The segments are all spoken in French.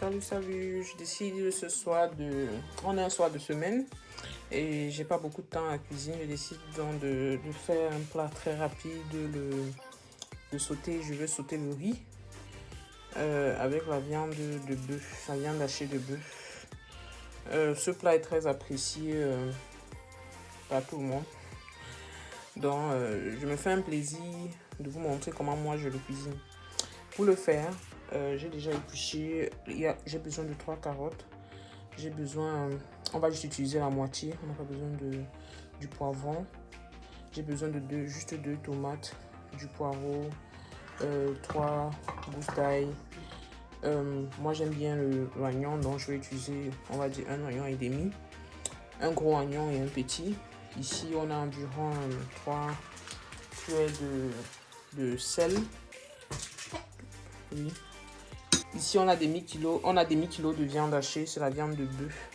Salut, je décide ce soir On est un soir de semaine et j'ai pas beaucoup de temps à cuisiner. Je décide donc de faire un plat très rapide, de sauter. Je veux sauter le riz avec la viande de bœuf, la viande hachée de bœuf. Ce plat est très apprécié par tout le monde. Donc, je me fais un plaisir de vous montrer comment moi je le cuisine. Pour le faire, j'ai déjà épluché. J'ai besoin de 3 carottes. J'ai besoin, on va juste utiliser la moitié. On n'a pas besoin du poivron. J'ai besoin de juste 2 tomates, du poireau, 3 gousses d'ail. Moi j'aime bien l'oignon, donc je vais utiliser, on va dire, un oignon et demi, un gros oignon et un petit. Ici on a environ 3 cuillères de sel. Oui. Ici on a des mi-kilos de viande hachée, c'est la viande de bœuf.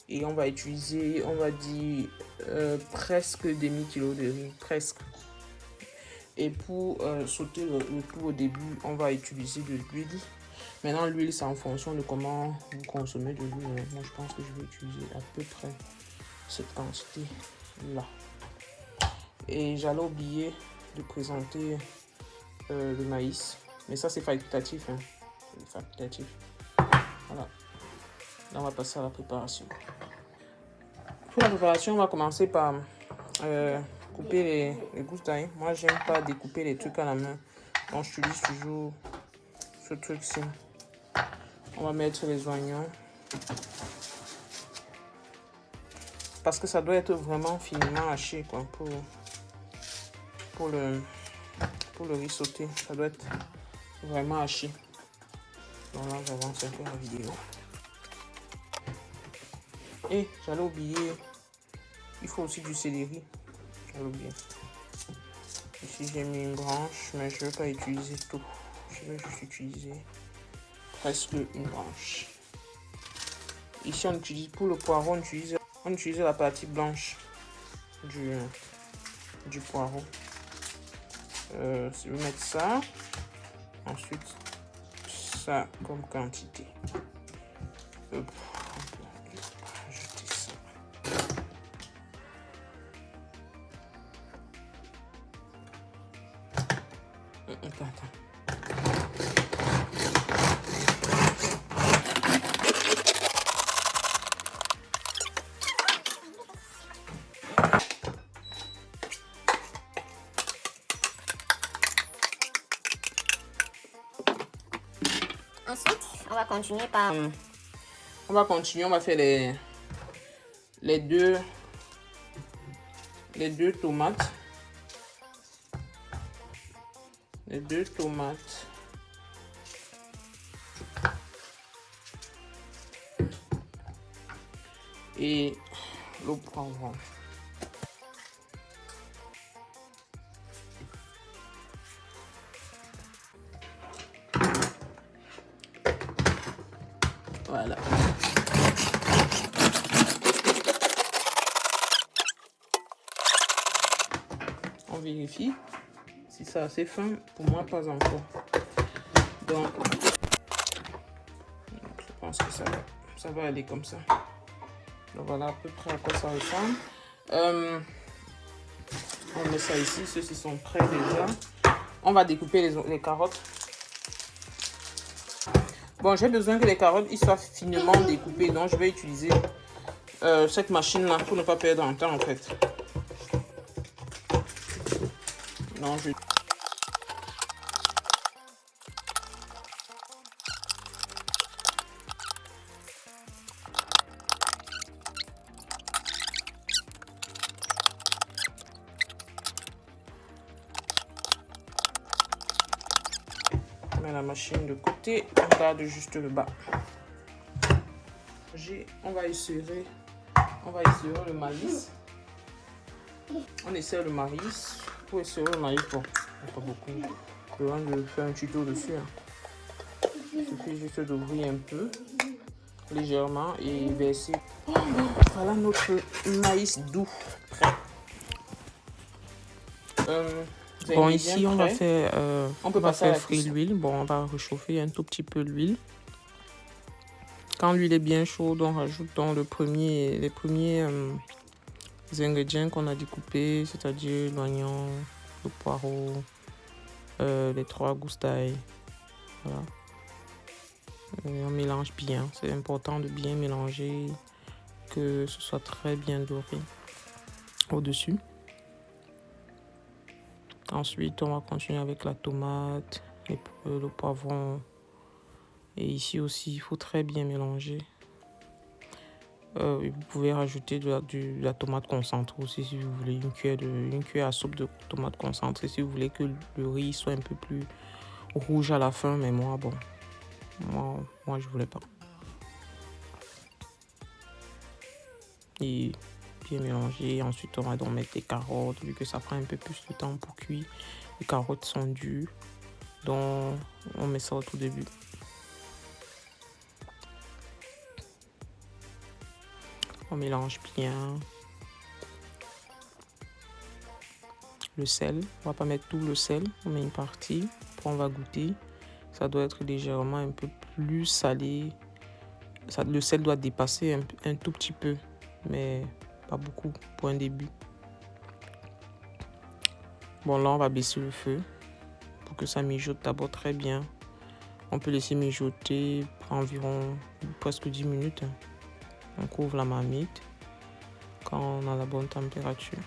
Et on va utiliser, on va dire, presque demi-kilo de riz, presque. Et pour sauter le tout au début, on va utiliser de l'huile. Maintenant, l'huile, c'est en fonction de comment vous consommez de l'huile. Moi, je pense que je vais utiliser à peu près cette quantité-là. Et j'allais oublier de présenter le maïs. Mais ça, c'est facultatif. Hein. C'est facultatif. Voilà. Là, on va passer à la préparation. Pour la préparation, on va commencer par couper les gousses d'ail. Moi, j'aime pas découper les trucs à la main. Donc, j'utilise toujours ce truc-ci. On va mettre les oignons. Parce que ça doit être vraiment finement haché, quoi, pour le riz sauté. Ça doit être vraiment haché. Donc là, j'avance un peu la vidéo. Et j'allais oublier, il faut aussi du céleri. J'allais oublier. Ici, j'ai mis une branche, mais je ne vais pas utiliser tout. Je vais juste utiliser presque une branche. Ici, on utilise pour le poireau, on utilise la partie blanche du poireau. Je vais mettre ça. Ensuite, ça comme quantité. On peut ajouter ça. Attends. Ensuite, on va continuer par... On va faire les deux tomates. Les 2 tomates. Et le poivron. Voilà. On vérifie si c'est assez fin. Pour moi, pas encore. Donc je pense que ça va aller comme ça. Donc voilà à peu près à quoi ça ressemble. On met ça ici. Ceux-ci sont prêts déjà. On va découper les carottes. Bon, j'ai besoin que les carottes ils soient finement découpées. Donc, je vais utiliser cette machine-là pour ne pas perdre en temps, en fait. Non, je... On met la machine de côté. On garde juste le bas. On va essurer le maïs. On essaie le maïs. Pour essurer le maïs, bon, pas beaucoup. Je vais faire un tuto dessus. Hein. Il suffit juste d'ouvrir un peu, légèrement, et verser. Voilà notre maïs doux prêt. Bon, ici, on va faire, on va faire frire l'huile. Bon, on va réchauffer un tout petit peu l'huile. Quand l'huile est bien chaude, on rajoute dans les premiers ingrédients qu'on a découpés, c'est-à-dire l'oignon, le poireau, les 3 gousses d'ail. Voilà. Et on mélange bien. C'est important de bien mélanger, que ce soit très bien doré au-dessus. Ensuite, on va continuer avec la tomate, le poivron. Et ici aussi, il faut très bien mélanger. Vous pouvez rajouter de la tomate concentrée aussi si vous voulez, une cuillère à soupe de tomate concentrée si vous voulez que le riz soit un peu plus rouge à la fin. Mais moi, bon, moi je voulais pas. Et bien mélanger. Ensuite, on va donc mettre des carottes, vu que ça prend un peu plus de temps pour cuire. Les carottes sont dures, donc on met ça au tout début. On mélange bien. Le sel, on va pas mettre tout le sel, on met une partie, après on va goûter. Ça doit être légèrement un peu plus salé. Le sel doit dépasser un tout petit peu, mais pas beaucoup pour un début. Bon, là on va baisser le feu pour que ça mijote d'abord très bien. On peut laisser mijoter environ presque 10 minutes. On couvre la marmite quand on a la bonne température.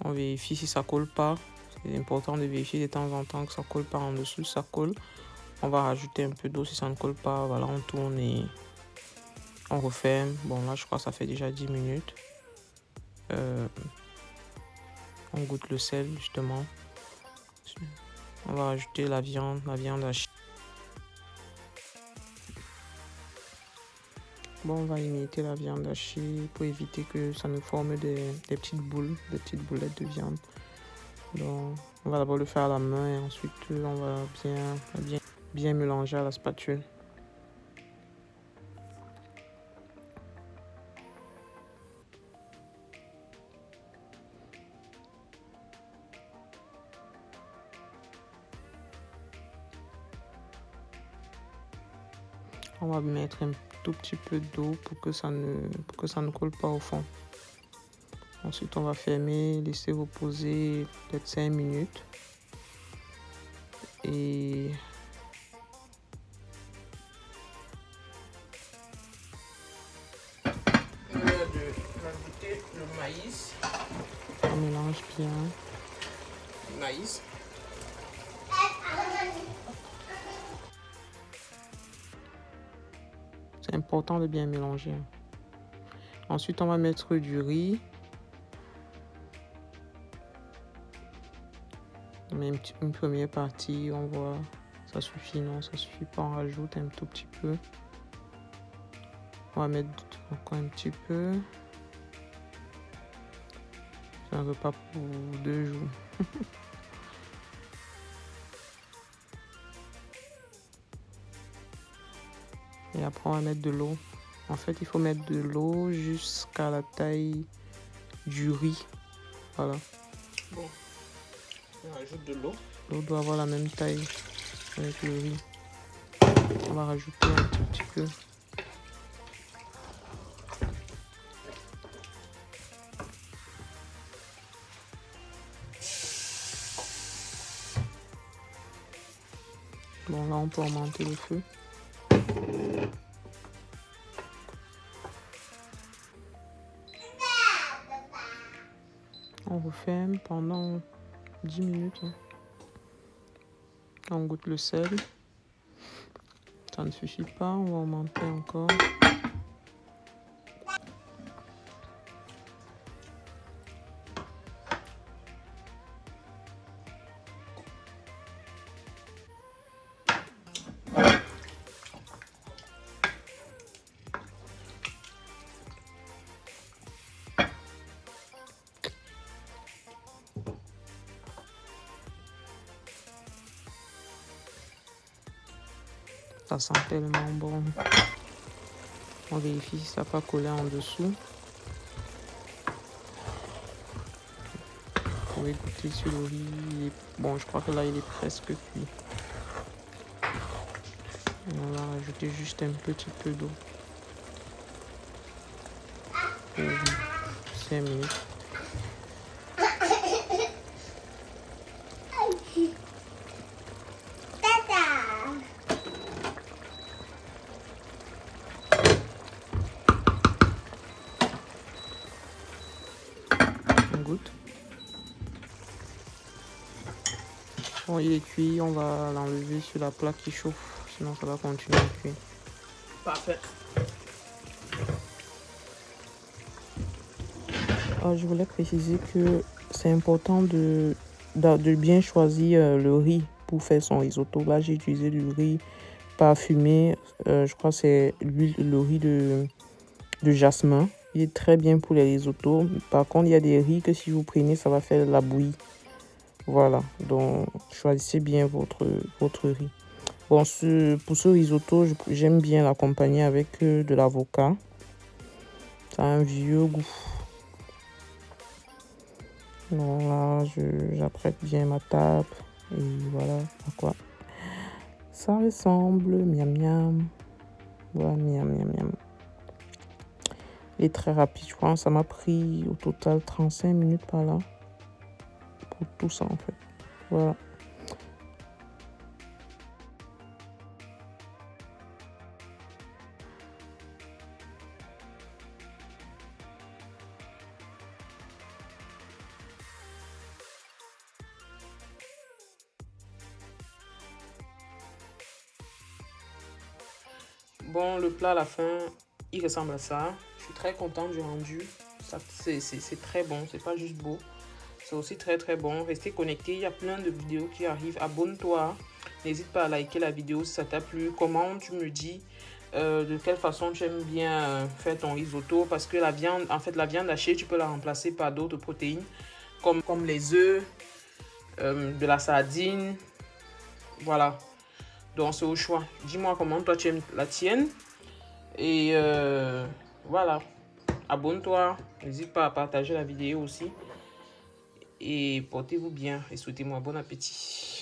On vérifie si ça colle pas. C'est important de vérifier de temps en temps que ça colle pas en dessous. Si ça colle, on va rajouter un peu d'eau. Si ça ne colle pas, voilà, on tourne et on referme. Bon, là, je crois que ça fait déjà 10 minutes. On goûte le sel, justement. On va rajouter la viande hachée. Bon, on va imiter la viande hachée pour éviter que ça ne forme des petites boulettes de viande. Donc, on va d'abord le faire à la main et ensuite on va bien mélanger à la spatule. On va mettre un tout petit peu d'eau pour que ça ne colle pas au fond. Ensuite, on va fermer, laisser reposer peut-être 5 minutes. Et on va rajouter le maïs. On mélange bien. Le maïs. C'est important de bien mélanger. Ensuite, on va mettre du riz. On met une première partie, on voit, ça suffit, non, ça suffit pas, on rajoute un tout petit peu. On va mettre encore un petit peu. C'est un repas pour 2 jours. Et après, on va mettre de l'eau. En fait, il faut mettre de l'eau jusqu'à la taille du riz. Voilà. Bon. On rajoute de l'eau. L'eau doit avoir la même taille avec le riz. On va rajouter un tout petit peu. Bon, là, on peut augmenter le feu. On referme pendant 10 minutes. On goûte le sel. Ça ne suffit pas, on va augmenter encore. Ça sent tellement bon. On vérifie si ça n'a pas collé en dessous. Vous pouvez goûter sur le riz. Bon, je crois que là, il est presque cuit. On va rajouter juste un petit peu d'eau pour 5 minutes. On goûte. Bon, il est cuit, on va l'enlever sur la plaque qui chauffe, sinon ça va continuer à cuire. Parfait. Alors, je voulais préciser que c'est important de bien choisir le riz pour faire son risotto. Là, j'ai utilisé du riz parfumé. Je crois que c'est le riz de jasmin. Il est très bien pour les risottos. Par contre, il y a des riz que si vous prenez, ça va faire la bouillie. Voilà, donc choisissez bien votre riz. Bon, pour ce risotto, j'aime bien l'accompagner avec de l'avocat. Ça a un vieux goût. Donc là, j'apprête bien ma table. Et voilà à quoi ça ressemble. Miam miam. Voilà, miam miam miam. Il est très rapide, je crois. Ça m'a pris au total 35 minutes par là. Pour tout ça, en fait. Voilà. Bon, le plat à la fin, il ressemble à ça. Je suis très contente du rendu. C'est très bon, c'est pas juste beau. C'est aussi très très bon. Restez connectés, il y a plein de vidéos qui arrivent. Abonne-toi. N'hésite pas à liker la vidéo si ça t'a plu. Comment tu me dis de quelle façon tu aimes bien faire ton risotto. Parce que la viande, en fait, la viande hachée, tu peux la remplacer par d'autres protéines. Comme les œufs, de la sardine. Voilà. Donc c'est au choix. Dis-moi comment toi tu aimes la tienne. Et voilà. Abonne-toi. N'hésite pas à partager la vidéo aussi. Et portez-vous bien et souhaitez-moi bon appétit.